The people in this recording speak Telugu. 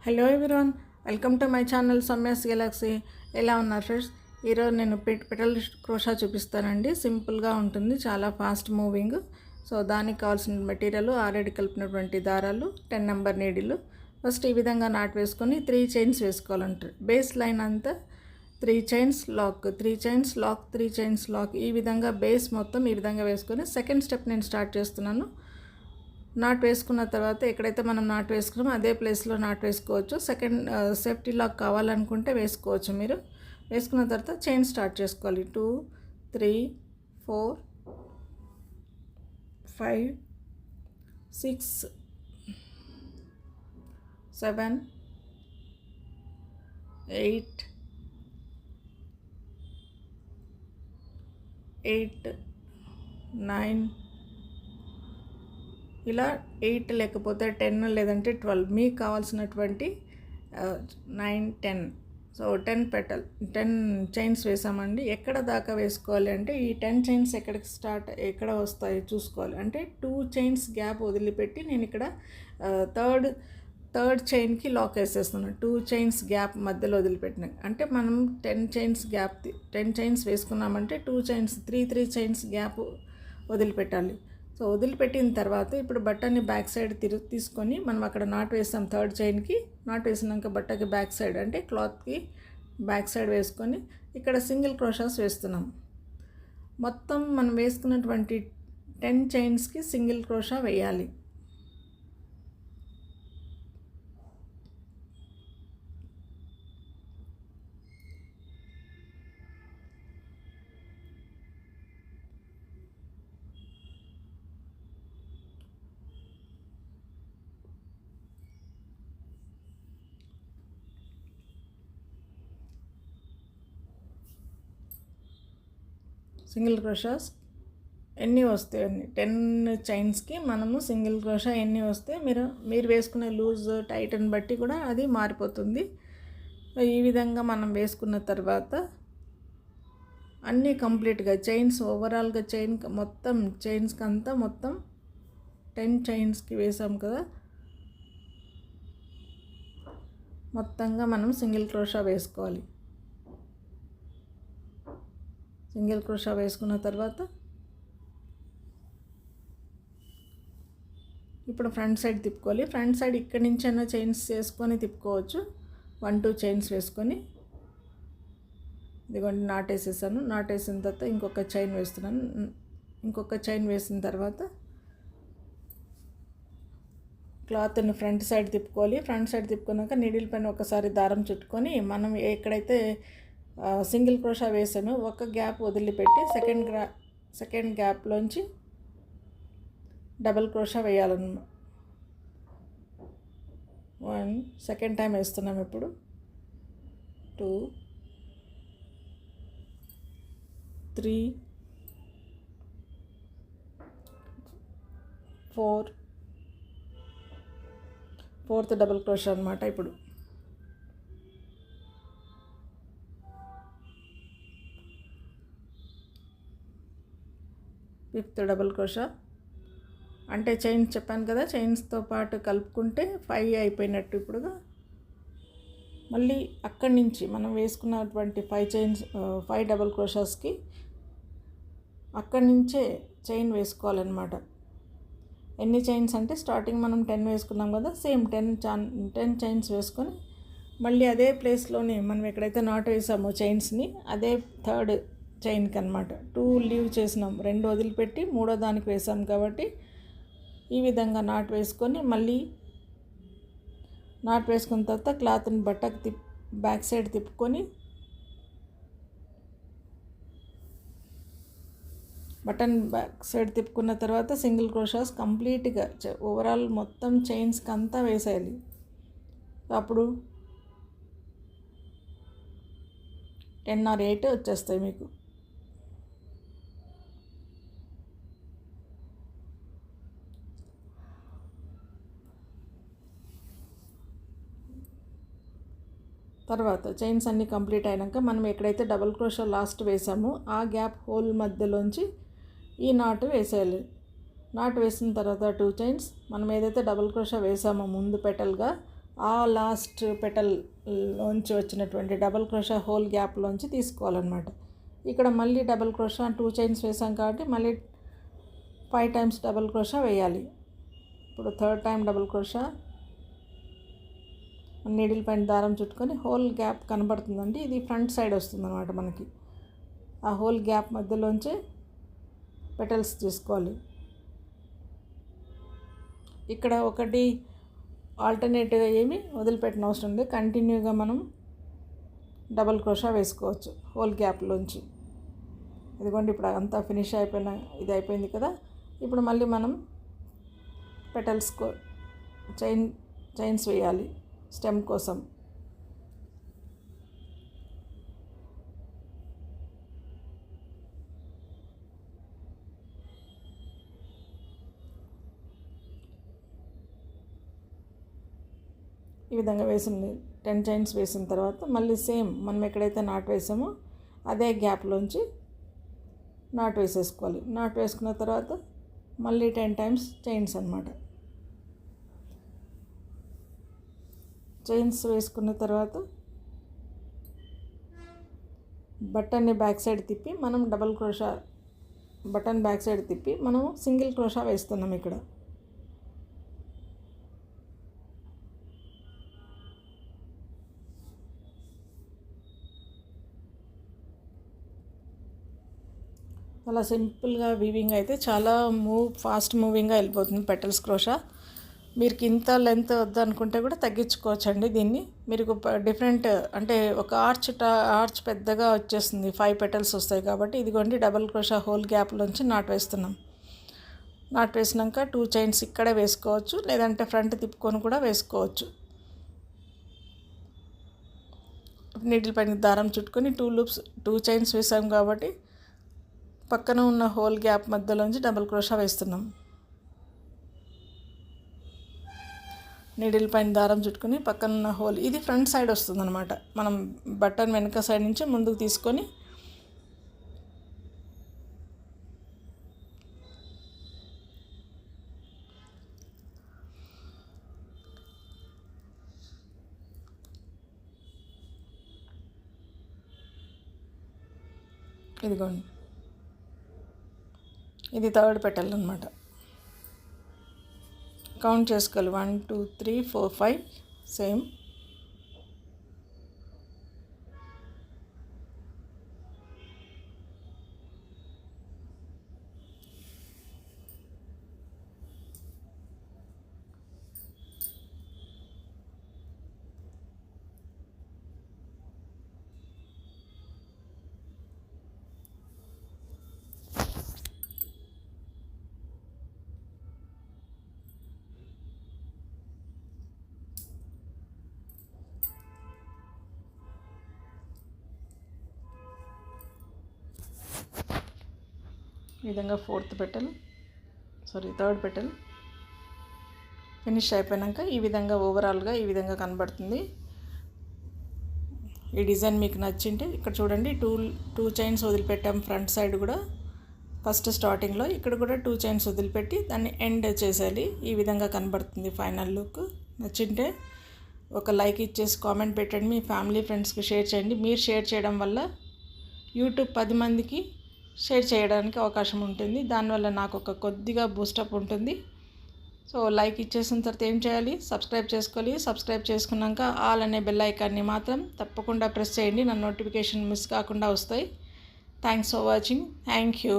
Hello everyone, welcome to my channel సమ్యాస్ గెలాక్సీ. ఎలా ఉన్నారు ఫ్రెండ్స్? ఈరోజు నేను పెటల్ క్రోషా చూపిస్తానండి. సింపుల్గా ఉంటుంది, చాలా ఫాస్ట్ మూవింగ్. సో దానికి కావాల్సిన మెటీరియల్ ఆల్రెడీ కలిపినటువంటి దారాలు, 10 నెంబర్ నీడిలు. ఫస్ట్ ఈ విధంగా నాట్ వేసుకొని 3 చైన్స్ వేసుకోవాలంటారు. బేస్ లైన్ అంతా 3 chains lock, 3 chains lock, 3 chains lock. ఈ విధంగా బేస్ మొత్తం ఈ విధంగా వేసుకొని సెకండ్ స్టెప్ నేను స్టార్ట్ చేస్తున్నాను. నాట్ వేసుకున్న తర్వాత ఎక్కడైతే మనం నాట్ వేసుకున్నామో అదే ప్లేస్లో నాట్ వేసుకోవచ్చు. సెకండ్ సేఫ్టీ లాక్ కావాలనుకుంటే వేసుకోవచ్చు. మీరు వేసుకున్న తర్వాత చైన్ స్టార్ట్ చేసుకోవాలి. 2 3 4 5 6 7 8 9 ఇలా 8 లేకపోతే 10 లేదంటే 12 మీకు కావాల్సినటువంటి 9 10. సో 10 చైన్స్ వేసామండి. ఎక్కడ దాకా వేసుకోవాలి అంటే ఈ 10 చైన్స్ ఎక్కడ వస్తాయో చూసుకోవాలి. అంటే 2 చైన్స్ గ్యాప్ వదిలిపెట్టి నేను ఇక్కడ థర్డ్ చైన్కి లాక్ వేసేస్తున్నాను. 2 చైన్స్ గ్యాప్ మధ్యలో వదిలిపెట్టిన అంటే మనం 10 చైన్స్ గ్యాప్ 10 చైన్స్ వేసుకున్నామంటే 2 చైన్స్ 3 చైన్స్ గ్యాప్ వదిలిపెట్టాలి. సో వదిలిపెట్టిన తర్వాత ఇప్పుడు బట్టని బ్యాక్ సైడ్ తీసుకొని మనం అక్కడ నాట్ వేసాం. థర్డ్ చైన్కి నాట్ వేసినాక బట్టకి బ్యాక్ సైడ్ అంటే క్లాత్కి బ్యాక్ సైడ్ వేసుకొని ఇక్కడ సింగిల్ క్రోషాస్ వేస్తున్నాం. మొత్తం మనం వేసుకున్నటువంటి 10 చైన్స్కి సింగిల్ క్రోషా వేయాలి. సింగిల్ క్రోషాస్ ఎన్ని వస్తాయి, 10 చైన్స్కి మనము సింగిల్ క్రోషా ఎన్ని వస్తే మీరు వేసుకునే లూజ్ టైట్ని బట్టి కూడా అది మారిపోతుంది. ఈ విధంగా మనం వేసుకున్న తర్వాత అన్నీ కంప్లీట్గా చైన్స్ ఓవరాల్గా మొత్తం చైన్స్కి అంతా మొత్తం 10 చైన్స్కి వేసాం కదా, మొత్తంగా మనం సింగిల్ క్రోషా వేసుకోవాలి. సింగిల్ క్రోషా వేసుకున్న తర్వాత ఇప్పుడు ఫ్రంట్ సైడ్ తిప్పుకోవాలి. ఫ్రంట్ సైడ్ ఇక్కడి నుంచి అయినా చైన్స్ వేసుకొని తిప్పుకోవచ్చు. 1-2 చైన్స్ వేసుకొని ఇదిగోండి నాట్ వేసేసాను. నాట్ వేసిన తర్వాత ఇంకొక చైన్ వేస్తున్నాను. ఇంకొక చైన్ వేసిన తర్వాత క్లాత్ని ఫ్రంట్ సైడ్ తిప్పుకోవాలి. ఫ్రంట్ సైడ్ తిప్పుకున్నాక నీడిల్ పైన ఒకసారి దారం చుట్టుకొని మనం ఎక్కడైతే సింగిల్ క్రోషా వేసాము ఒక గ్యాప్ వదిలిపెట్టి సెకండ్ గ్యాప్లోంచి డబల్ క్రోషా వేయాలన్నమాట. 1 సెకండ్ టైం వేస్తున్నాం. ఇప్పుడు 2 3 4 ఫోర్త్ డబల్ క్రోషా అన్నమాట. ఇప్పుడు ఫిఫ్త్ డబుల్ క్రోషా అంటే చైన్స్ చెప్పాను కదా, చైన్స్తో పాటు కలుపుకుంటే 5 అయిపోయినట్టు. ఇప్పుడు మళ్ళీ అక్కడి నుంచి మనం వేసుకున్నటువంటి 5 డబుల్ క్రోషాస్కి అక్కడి నుంచే చైన్ వేసుకోవాలన్నమాట. ఎన్ని చైన్స్ అంటే స్టార్టింగ్ మనం 10 వేసుకున్నాం కదా, సేమ్ 10 చైన్స్ వేసుకొని మళ్ళీ అదే ప్లేస్లోనే మనం ఎక్కడైతే నాట్ వేసామో చైన్స్ని అదే థర్డ్ చైన్కి అనమాట 2 లీవ్ చేసినాం. 2 వదిలిపెట్టి 3వ దానికి వేసాం కాబట్టి ఈ విధంగా నాట్ వేసుకొని మళ్ళీ నాట్ వేసుకున్న తర్వాత క్లాత్ని బట్టకు బ్యాక్ సైడ్ తిప్పుకొని బటన్ బ్యాక్ సైడ్ తిప్పుకున్న తర్వాత సింగిల్ క్రోషాస్ కంప్లీట్గా ఓవరాల్ మొత్తం చైన్స్కి అంతా వేసేయాలి. అప్పుడు 10 or 8 వచ్చేస్తాయి మీకు. తర్వాత చైన్స్ అన్నీ కంప్లీట్ అయినాక మనం ఎక్కడైతే డబల్ క్రోషా లాస్ట్ వేసామో ఆ గ్యాప్ హోల్ మధ్యలోంచి ఈ నాటు వేసేయాలి. నాట్ వేసిన తర్వాత 2 చైన్స్ మనం ఏదైతే డబల్ క్రోషా వేసామో ముందు పెటల్గా ఆ లాస్ట్ పెటల్లోంచి వచ్చినటువంటి డబల్ క్రోషా హోల్ గ్యాప్లోంచి తీసుకోవాలన్నమాట. ఇక్కడ మళ్ళీ డబల్ క్రోషా 2 చైన్స్ వేసాం కాబట్టి మళ్ళీ 5 టైమ్స్ డబల్ క్రోషా వేయాలి. ఇప్పుడు third time double crochet, needle పైన దారం చుట్టుకొని హోల్ గ్యాప్ కనబడుతుందండి. ఇది ఫ్రంట్ సైడ్ వస్తుంది అనమాట మనకి. ఆ హోల్ గ్యాప్ మధ్యలోంచి పెటల్స్ తీసుకోవాలి. ఇక్కడ ఒకటి ఆల్టర్నేట్గా ఏమి వదిలిపెట్టిన అవసరం లేదు, కంటిన్యూగా మనం డబల్ క్రోషా వేసుకోవచ్చు హోల్ గ్యాప్లోంచి. ఇదిగోండి ఇప్పుడు అంతా ఫినిష్ ఇది అయిపోయింది కదా. ఇప్పుడు మళ్ళీ మనం పెటల్స్ చైన్స్ వేయాలి స్టెమ్ కోసం. ఈ విధంగా 10 చైన్స్ వేసిన తర్వాత మళ్ళీ సేమ్ మనం ఎక్కడైతే నాట్ వేసామో అదే గ్యాప్లోంచి నాట్ వేసేసుకోవాలి. నాట్ వేసుకున్న తర్వాత మళ్ళీ 10 టైమ్స్ చైన్స్ అన్నమాట. చైన్స్ వేసుకున్న తర్వాత బటన్ని బ్యాక్ సైడ్ తిప్పి మనం double crochet, button back side తిప్పి మనం సింగిల్ క్రోషా వేస్తున్నాం ఇక్కడ. అలా సింపుల్గా వీవింగ్ అయితే చాలా ఫాస్ట్ మూవింగ్గా వెళ్ళిపోతుంది పెటల్స్ క్రోషా. మీరు ఇంత లెంత్ వద్దనుకుంటే కూడా తగ్గించుకోవచ్చండి దీన్ని. మీరు డిఫరెంట్ అంటే ఒక ఆర్చ్ పెద్దగా వచ్చేస్తుంది, 5 పెటల్స్ వస్తాయి కాబట్టి. ఇదిగోండి డబల్ క్రోషా హోల్ గ్యాప్లోంచి నాట్ వేస్తున్నాం. నాట్ వేసినాక 2 చైన్స్ ఇక్కడే వేసుకోవచ్చు, లేదంటే ఫ్రంట్ తిప్పుకొని కూడా వేసుకోవచ్చు. నీడిల్ పైన దారం చుట్టుకొని 2 చైన్స్ వేసాం కాబట్టి పక్కన ఉన్న హోల్ గ్యాప్ మధ్యలోంచి డబల్ క్రోషా వేస్తున్నాం. నీడిల్ పైన దారం చుట్టుకొని పక్కన ఉన్న హోల్, ఇది ఫ్రంట్ సైడ్ వస్తుంది అనమాట. మనం బటన్ వెనక సైడ్ నుంచి ముందుకు తీసుకొని ఇదిగోండి, ఇది థర్డ్ పెటల్ అనమాట. కౌంట్ చేసుకోవాలి 1 2 3 4 5 సేమ్. ఈ విధంగా థర్డ్ పెటల్ ఫినిష్ అయిపోయాక ఈ విధంగా ఓవరాల్గా ఈ విధంగా కనబడుతుంది. ఈ డిజైన్ మీకు నచ్చింటే ఇక్కడ చూడండి, 2 చైన్స్ వదిలిపెట్టాం ఫ్రంట్ సైడ్ కూడా. ఫస్ట్ స్టార్టింగ్లో ఇక్కడ కూడా 2 చైన్స్ వదిలిపెట్టి దాన్ని ఎండ్ చేసేయాలి. ఈ విధంగా కనబడుతుంది ఫైనల్ లుక్. నచ్చింటే ఒక లైక్ ఇచ్చేసి కామెంట్ పెట్టండి, మీ ఫ్యామిలీ ఫ్రెండ్స్కి షేర్ చేయండి. మీరు షేర్ చేయడం వల్ల యూట్యూబ్ 10 మందికి షేర్ చేయడానికి అవకాశం ఉంటుంది. దానివల్ల నాకు ఒక కొద్దిగా బూస్టప్ ఉంటుంది. సో లైక్ ఇచ్చేసిన తర్వాత ఏం చేయాలి, సబ్స్క్రైబ్ చేసుకోవాలి. సబ్స్క్రైబ్ చేసుకున్నాక ఆల్ అనే బెల్ ఐకాన్ని మాత్రం తప్పకుండా ప్రెస్ చేయండి, నా నోటిఫికేషన్ మిస్ కాకుండా వస్తాయి. Thanks for watching. Thank you.